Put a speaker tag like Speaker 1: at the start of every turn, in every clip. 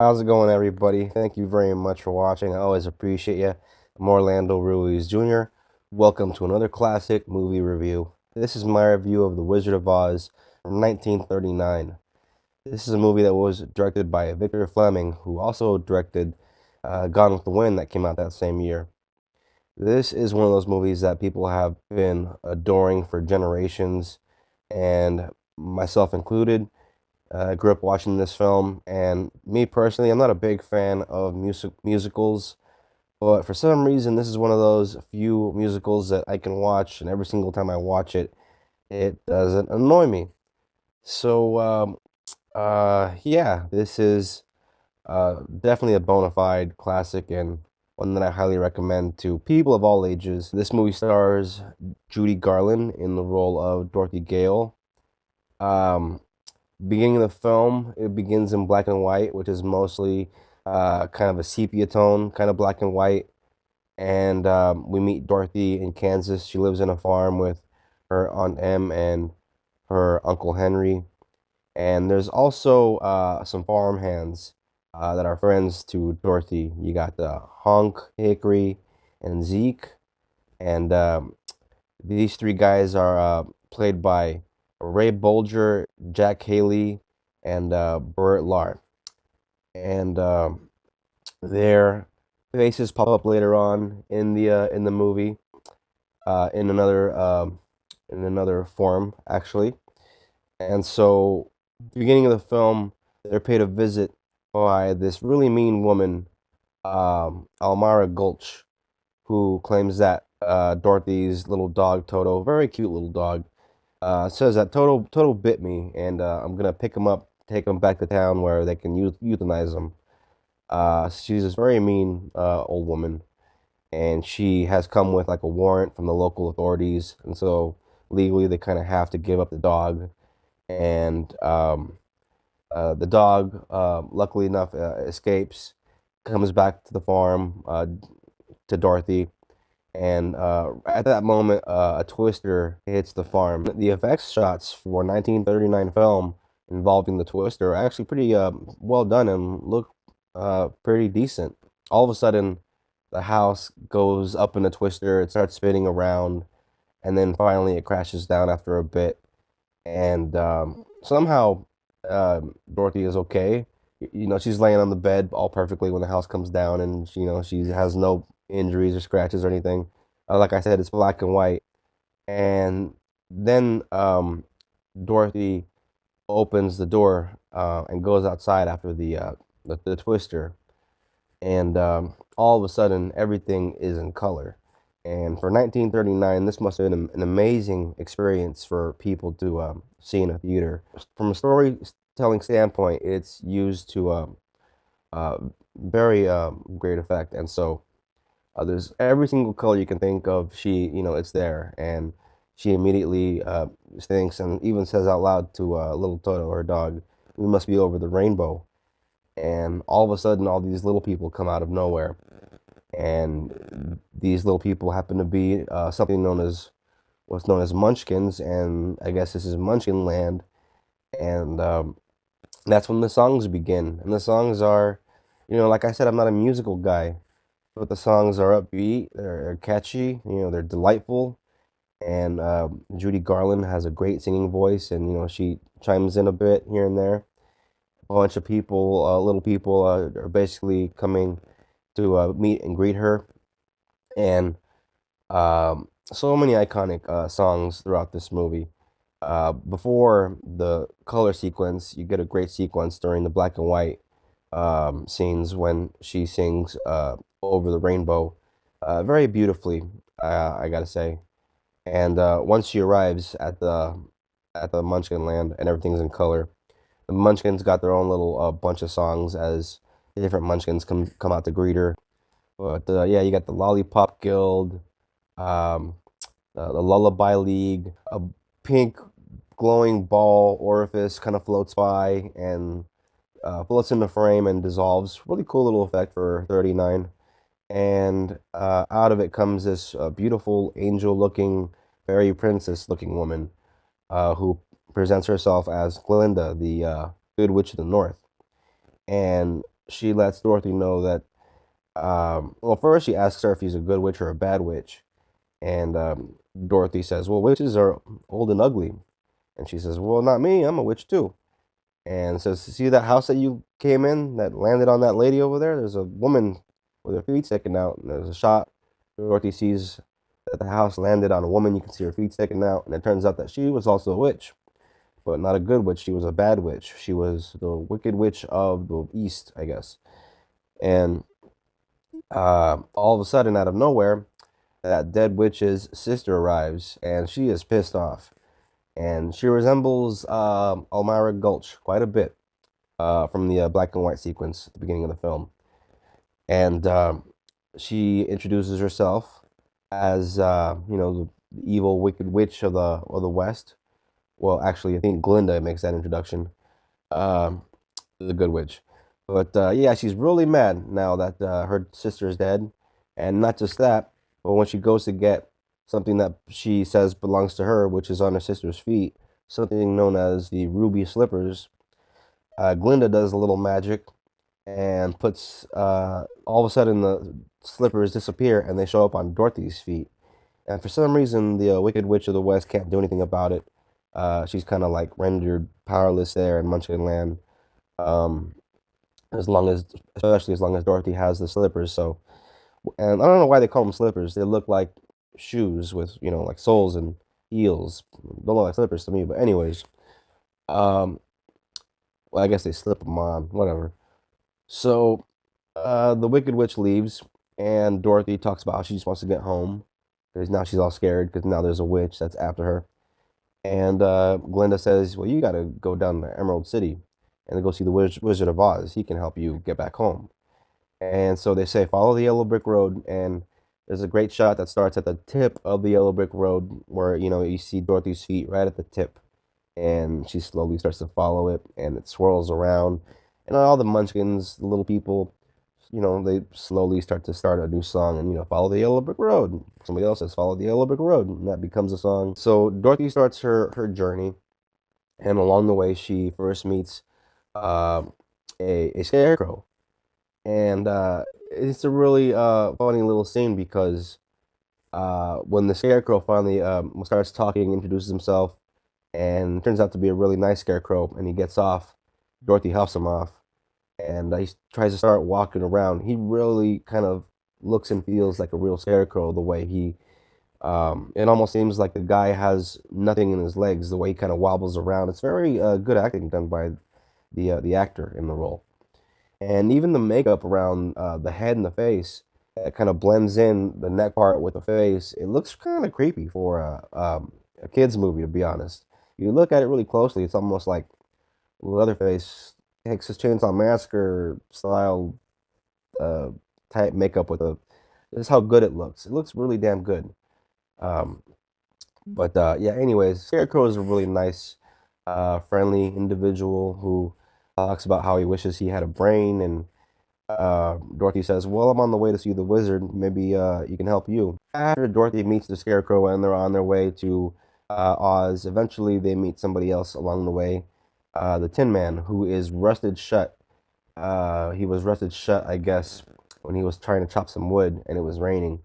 Speaker 1: How's it going, everybody? Thank you very much for watching. I always appreciate you. I'm Orlando Ruiz Jr. Welcome to another classic movie review. This is my review of The Wizard of Oz from 1939. This is a movie that was directed by Victor Fleming, who also directed Gone with the Wind that came out that same year. This is one of those movies that people have been adoring for generations, and myself included. I grew up watching this film, and me personally, I'm not a big fan of musicals, but for some reason, this is one of those few musicals that I can watch, and every single time I watch it, it doesn't annoy me. So, yeah, this is definitely a bona fide classic and one that I highly recommend to people of all ages. This movie stars Judy Garland in the role of Dorothy Gale. Um, Beginning of the film, it begins in black and white, which is mostly kind of a sepia tone, kind of black and white. And we meet Dorothy in Kansas. She lives in a farm with her Aunt Em and her Uncle Henry. And there's also some farm hands that are friends to Dorothy. You got the Honk, Hickory, and Zeke. And these three guys are played by Ray Bolger, Jack Haley, and Burt Lahr. And their faces pop up later on in the movie uh, in another um, in another form actually. And so, beginning of the film, they're paid a visit by this really mean woman, Almara Gulch, who claims that Dorothy's little dog Toto, very cute little dog, says that Toto bit me, and I'm gonna pick him up, take him back to town where they can euthanize him. She's this very mean old woman, and she has come with like a warrant from the local authorities, and so legally they kind of have to give up the dog. And the dog, luckily enough, escapes, comes back to the farm to Dorothy. And at that moment, a twister hits the farm. The effects shots for 1939 film involving the twister are actually pretty well done and look pretty decent. All of a sudden, the house goes up in a twister, it starts spinning around, and then finally it crashes down after a bit. And somehow Dorothy is okay. You know, she's laying on the bed all perfectly when the house comes down, and you know she has no injuries or scratches or anything. Like I said, it's black and white. And then Dorothy opens the door and goes outside after the twister, and all of a sudden everything is in color. And for 1939, this must have been an amazing experience for people to see in a theater. From a storytelling standpoint, it's used to uh, very great effect. And so there's every single color you can think of. It's there, and she immediately thinks and even says out loud to little Toto, her dog, "We must be over the rainbow." And all of a sudden, all these little people come out of nowhere, and these little people happen to be something known as what's known as Munchkins, and I guess this is Munchkin Land, and that's when the songs begin. And the songs are, like I said, I'm not a musical guy, but the songs are upbeat, they're catchy, they're delightful, and Judy Garland has a great singing voice, and she chimes in a bit here and there. A bunch of people, little people, are basically coming to meet and greet her, and so many iconic songs throughout this movie. Before the color sequence, you get a great sequence during the black and white scenes when she sings "Over the Rainbow" very beautifully, I gotta say. And once she arrives at the Munchkin Land and everything's in color, the Munchkins got their own little bunch of songs as the different Munchkins come out to greet her. But yeah, you got the Lollipop Guild, um, the Lullaby League, a pink glowing ball orifice kind of floats by and floats in the frame and dissolves. Really cool little effect for 39. And out of it comes this beautiful angel-looking, fairy princess-looking woman who presents herself as Glinda, the Good Witch of the North. And she lets Dorothy know that. Well, first she asks her if he's a good witch or a bad witch, and Dorothy says, "Well, witches are old and ugly," and she says, "Well, not me. I'm a witch too." And says, "See that house that you came in that landed on that lady over there? There's a woman with her feet sticking out, and there's a shot. Dorothy sees that the house landed on a woman. You can see her feet sticking out, and it turns out that she was also a witch, but not a good witch. She was a bad witch. She was the wicked witch of the east, I guess." And all of a sudden, out of nowhere, that dead witch's sister arrives, and she is pissed off, and she resembles Elmira Gulch quite a bit from the black and white sequence at the beginning of the film. And she introduces herself as the evil, wicked witch of the West. Well, actually, I think Glinda makes that introduction. Um, the Good Witch. But yeah, she's really mad now that her sister is dead, and not just that, but when she goes to get something that she says belongs to her, which is on her sister's feet, something known as the ruby slippers, Glinda does a little magic and puts all of a sudden the slippers disappear and they show up on Dorothy's feet. And for some reason, the Wicked Witch of the West can't do anything about it. She's kind of like rendered powerless there in Munchkin Land. Um, as long as, especially as long as Dorothy has the slippers. So, and I don't know why they call them slippers. They look like shoes with, like soles and heels. Don't look like slippers to me. But anyways, um, well, I guess they slip them on, whatever. So, the Wicked Witch leaves, and Dorothy talks about how she just wants to get home because now she's all scared because now there's a witch that's after her. And Glinda says, "Well, you got to go down to Emerald City and go see the Wizard of Oz. He can help you get back home." And so they say, follow the yellow brick road. And there's a great shot that starts at the tip of the yellow brick road where, you see Dorothy's feet right at the tip. And she slowly starts to follow it and it swirls around. And all the munchkins, the little people, they slowly start a new song and, follow the yellow brick road. Somebody else says, follow the yellow brick road. And that becomes a song. So Dorothy starts her journey. And along the way, she first meets uh, a scarecrow, and it's a really funny little scene because when the scarecrow finally starts talking, introduces himself, and turns out to be a really nice scarecrow, and he gets off, Dorothy huffs him off, and he tries to start walking around. He really kind of looks and feels like a real scarecrow, the way it almost seems like the guy has nothing in his legs, the way he kind of wobbles around. It's very good acting done by the actor in the role. And even the makeup around the head and the face, it kind of blends in the neck part with the face. It looks kind of creepy for a kids movie, to be honest. You look at it really closely, it's almost like Leatherface Texas Chainsaw Massacre style uh, type makeup with a. This is how good it looks. It looks really damn good. Um, but yeah, anyways, Scarecrow is a really nice, friendly individual who talks about how he wishes he had a brain, and Dorothy says, "Well, I'm on the way to see the wizard. Maybe he can help you." After Dorothy meets the Scarecrow and they're on their way to Oz, eventually they meet somebody else along the way, the Tin Man, who is rusted shut. He was rusted shut, I guess, when he was trying to chop some wood and it was raining.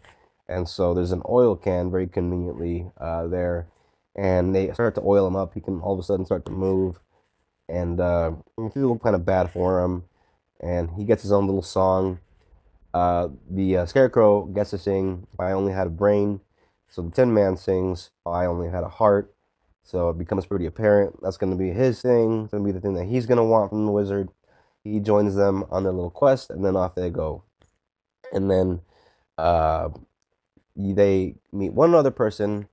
Speaker 1: And so there's an oil can very conveniently there, and they start to oil him up. He can all of a sudden start to move, and you feel kind of bad for him. And he gets his own little song. The Scarecrow gets to sing "If I Only Had a Brain," so the Tin Man sings "If I Only Had a Heart." So it becomes pretty apparent that's going to be his thing. It's going to be the thing that he's going to want from the wizard. He joins them on their little quest, and then off they go. And then uh, they meet one other person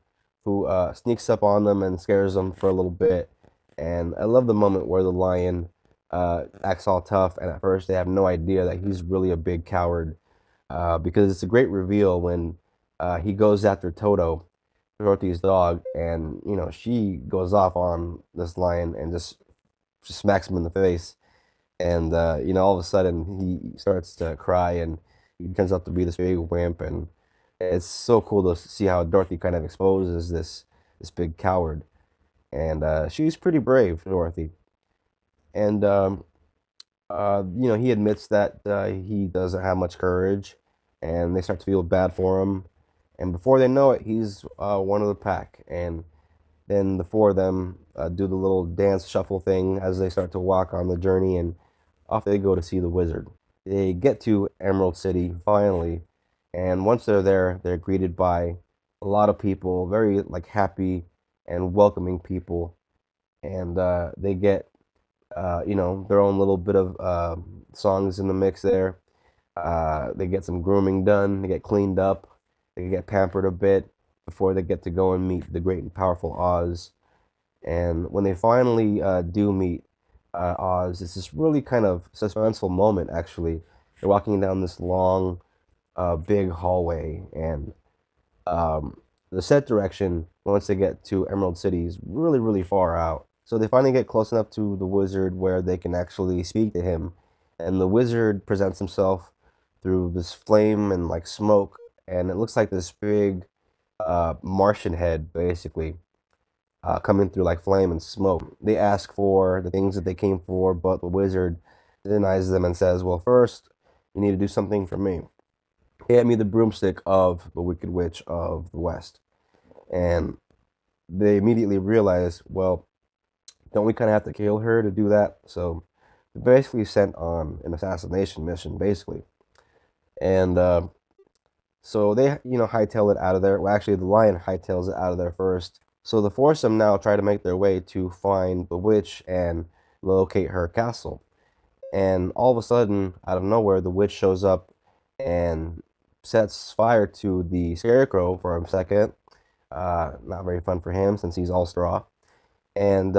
Speaker 1: who sneaks up on them and scares them for a little bit. And I love the moment where the lion acts all tough, and at first they have no idea that he's really a big coward, because it's a great reveal when he goes after Toto, Dorothy's dog, and she goes off on this lion and just smacks him in the face, and all of a sudden he starts to cry, and he turns out to be this big wimp, and it's so cool to see how Dorothy kind of exposes this big coward, and she's pretty brave, Dorothy, and He admits that he doesn't have much courage, and they start to feel bad for him. And before they know it, he's one of the pack. And then the four of them do the little dance shuffle thing as they start to walk on the journey, and off they go to see the wizard. They get to Emerald City finally, and once they're there, they're greeted by a lot of people, very like happy and welcoming people, and they get their own little bit of songs in the mix there. They get some grooming done, they get cleaned up, they get pampered a bit before they get to go and meet the great and powerful Oz. And when they finally do meet Oz, it's this really kind of suspenseful moment, actually. They're walking down this long, big hallway, and the set direction, once they get to Emerald City, is really, really far out. So they finally get close enough to the wizard where they can actually speak to him. And the wizard presents himself through this flame and like smoke, and it looks like this big Martian head, basically coming through like flame and smoke. They ask for the things that they came for, but the wizard denies them and says, "Well, first, you need to do something for me. Hand me the broomstick of the Wicked Witch of the West." And they immediately realize, well, don't we kind of have to kill her to do that? So they're basically sent on an assassination mission, basically. And so they, hightail it out of there. Well, actually, the lion hightails it out of there first. So the foursome now try to make their way to find the witch and locate her castle. And all of a sudden, out of nowhere, the witch shows up and sets fire to the scarecrow for a second. Not very fun for him since he's all straw. And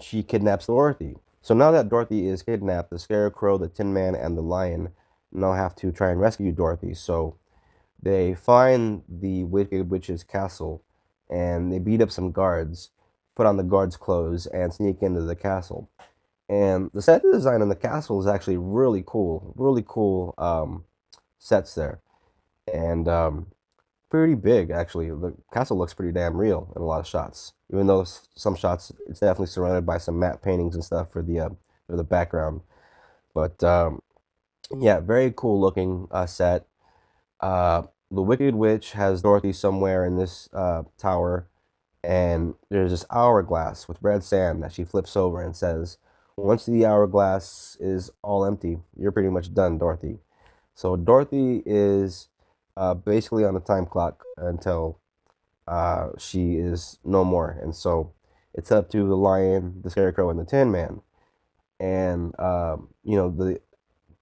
Speaker 1: she kidnaps Dorothy. So now that Dorothy is kidnapped, the scarecrow, the Tin Man, and the lion now have to try and rescue Dorothy. So they find the Wicked Witch's castle and they beat up some guards, put on the guards' clothes, and sneak into the castle. And the set design in the castle is actually really cool sets there. And pretty big, actually. The castle looks pretty damn real in a lot of shots. Even though some shots, it's definitely surrounded by some matte paintings and stuff for the background. But yeah, very cool looking set. The Wicked Witch has Dorothy somewhere in this tower, and there's this hourglass with red sand that she flips over and says, "Once the hourglass is all empty, you're pretty much done, Dorothy." So Dorothy is basically on a time clock until she is no more, and so it's up to the lion, the scarecrow, and the Tin Man. And the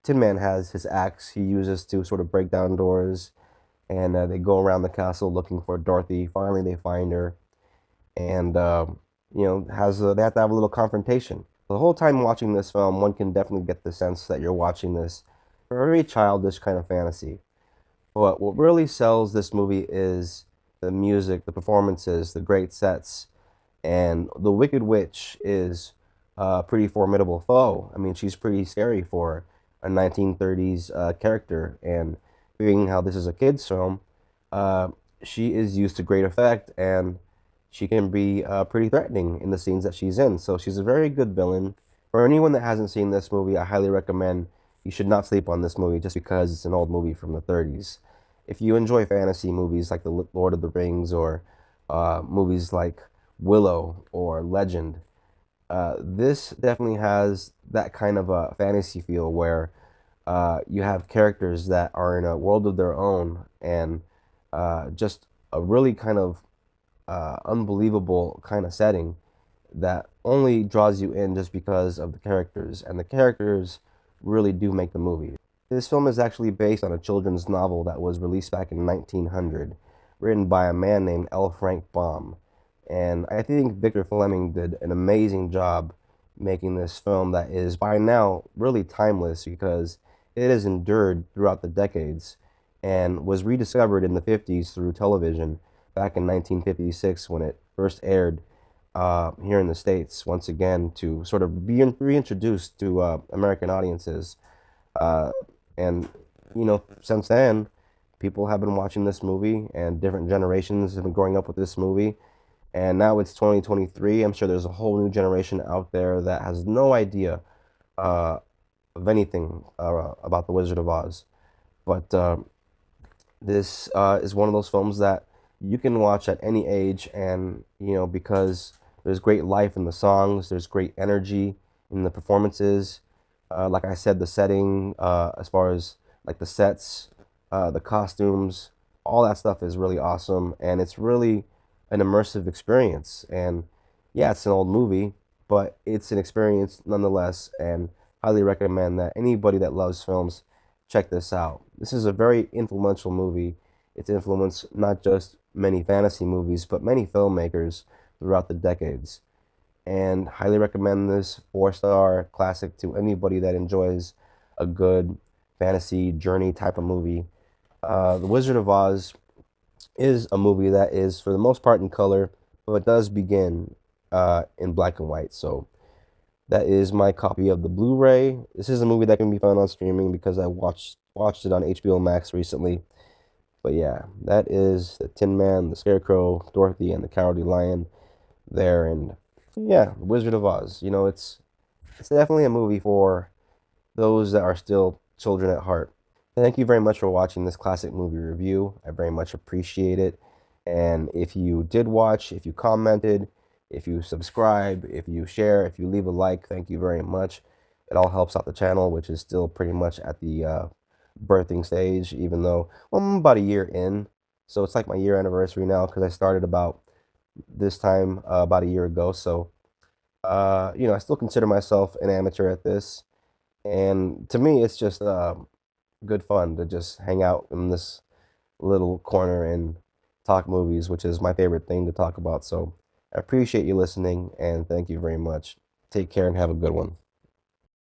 Speaker 1: Tin Man has his axe he uses to sort of break down doors, and they go around the castle looking for Dorothy. Finally, they find her, and has they have to have a little confrontation. The whole time watching this film, one can definitely get the sense that you're watching this very childish kind of fantasy. But what really sells this movie is the music, the performances, the great sets, and the Wicked Witch is a pretty formidable foe. I mean, she's pretty scary for a 1930s character, and being how this is a kids' film, uh, she is used to great effect, and she can be pretty threatening in the scenes that she's in. So she's a very good villain. For anyone that hasn't seen this movie, I highly recommend you should not sleep on this movie just because it's an old movie from the 30s. If you enjoy fantasy movies like The Lord of the Rings or movies like Willow or Legend, this definitely has that kind of a fantasy feel where you have characters that are in a world of their own and just a really kind of unbelievable kind of setting that only draws you in just because of the characters, and the characters really do make the movie. This film is actually based on a children's novel that was released back in 1900, written by a man named L. Frank Baum. And I think Victor Fleming did an amazing job making this film that is by now really timeless because it has endured throughout the decades and was rediscovered in the 50s through television back in 1956 when it first aired here in the States once again to sort of be reintroduced to American audiences. Uh, and, since then, people have been watching this movie and different generations have been growing up with this movie. And now it's 2023. I'm sure there's a whole new generation out there that has no idea uh, of anything about the Wizard of Oz. But this is one of those films that you can watch at any age, and because there's great life in the songs, there's great energy in the performances. Like I said, the setting, as far as like the sets, the costumes, all that stuff is really awesome, and it's really an immersive experience. And yeah, it's an old movie, but it's an experience nonetheless, and highly recommend that anybody that loves films check this out. This is a very influential movie. It's influenced not just many fantasy movies, but many filmmakers throughout the decades. And highly recommend this 4-star classic to anybody that enjoys a good fantasy journey type of movie. The Wizard of Oz is a movie that is, for the most part, in color, but it does begin in black and white. So that is my copy of the Blu-ray. This is a movie that can be found on streaming because I watched it on HBO Max recently. But yeah, that is the Tin Man, the Scarecrow, Dorothy, and the Cowardly Lion there, and yeah, Wizard of Oz. It's definitely a movie for those that are still children at heart. Thank you very much for watching this classic movie review. I very much appreciate it. And if you did watch, if you commented, if you subscribe, if you share, if you leave a like, thank you very much. It all helps out the channel, which is still pretty much at the birthing stage, even though, well, I'm about a year in. So it's like my year anniversary now because I started about this time about a year ago. So, I still consider myself an amateur at this. And to me, it's just good fun to just hang out in this little corner and talk movies, which is my favorite thing to talk about. So I appreciate you listening and thank you very much. Take care and have a good one.